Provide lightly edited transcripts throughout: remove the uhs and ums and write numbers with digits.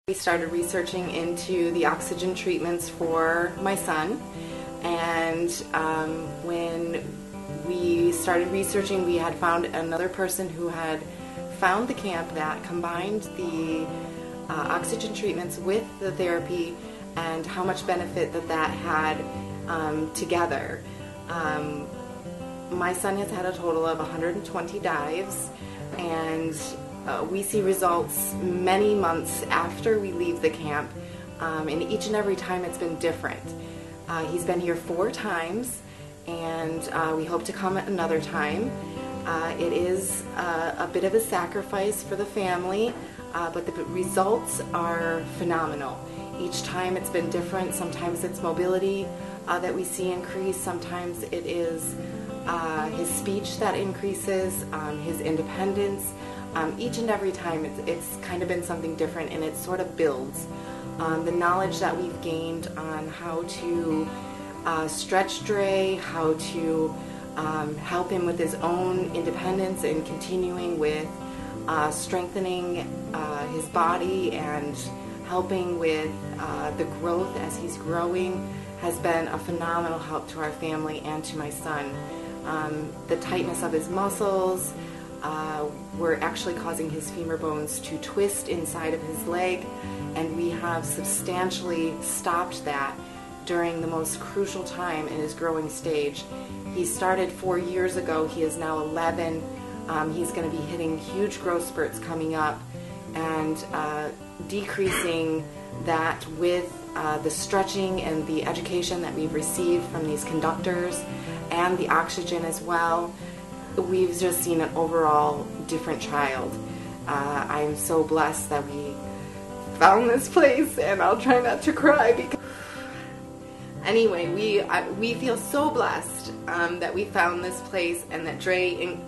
We started researching into the oxygen treatments for my son, and when we started researching, we had found another person who had found the camp that combined the oxygen treatments with the therapy and how much benefit that had together. My son has had a total of 120 dives, and we see results many months after we leave the camp, and each and every time it's been different. He's been here 4 times, and we hope to come another time. It is a bit of a sacrifice for the family, but the results are phenomenal. Each time it's been different. Sometimes it's mobility that we see increase, sometimes it is his speech that increases, his independence. Each and every time it's kind of been something different, and it sort of builds. The knowledge that we've gained on how to stretch Dre, how to help him with his own independence and continuing with strengthening his body and helping with the growth as he's growing has been a phenomenal help to our family and to my son. The tightness of his muscles were actually causing his femur bones to twist inside of his leg, and we have substantially stopped that during the most crucial time in his growing stage. He started 4 years ago. He is now 11. He's going to be hitting huge growth spurts coming up, and decreasing that with the stretching and the education that we've received from these conductors and the oxygen as well. We've just seen an overall different child. I am so blessed that we found this place, and I'll try not to cry because anyway, we feel so blessed that we found this place and that Dre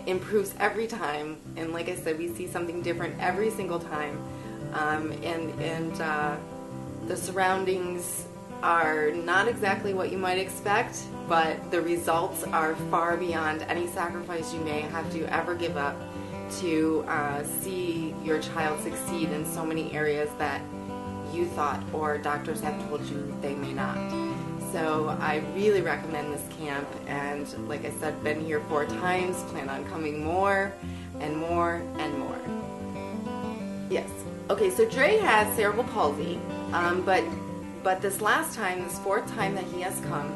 improves every time, and like I said, we see something different every single time, and the surroundings are not exactly what you might expect, but the results are far beyond any sacrifice you may have to ever give up to see your child succeed in so many areas that you thought or doctors have told you they may not. So I really recommend this camp, and like I said, been here 4 times, plan on coming more and more and more. Yes. Okay, so Dre has cerebral palsy, but this last time, this 4th time that he has come,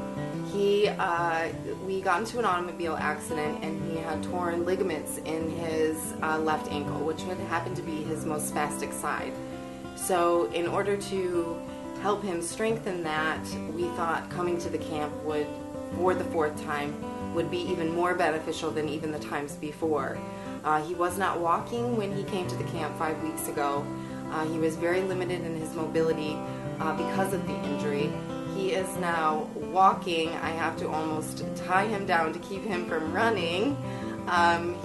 we got into an automobile accident, and he had torn ligaments in his left ankle, which would happen to be his most spastic side. So in order to help him strengthen that, we thought coming to the camp would, for the 4th time, would be even more beneficial than even the times before. He was not walking when he came to the camp 5 weeks ago. He was very limited in his mobility because of the injury. He is now walking. I have to almost tie him down to keep him from running.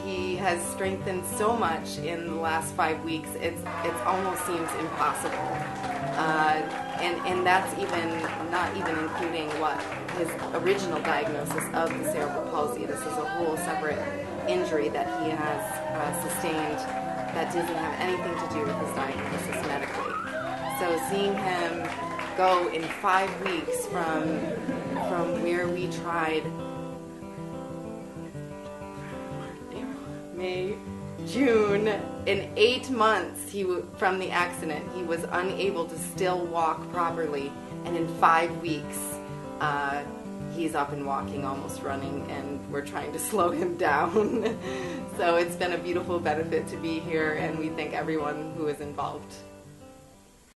He has strengthened so much in the last 5 weeks, it almost seems impossible. And that's not even including what his original diagnosis of the cerebral palsy. This is a whole separate injury that he has sustained that doesn't have anything to do with his diagnosis medically. So seeing him go in 5 weeks from where we tried May, June, in 8 months from the accident, he was unable to still walk properly, and in 5 weeks he's up and walking, almost running, and we're trying to slow him down. So it's been a beautiful benefit to be here, and we thank everyone who is involved.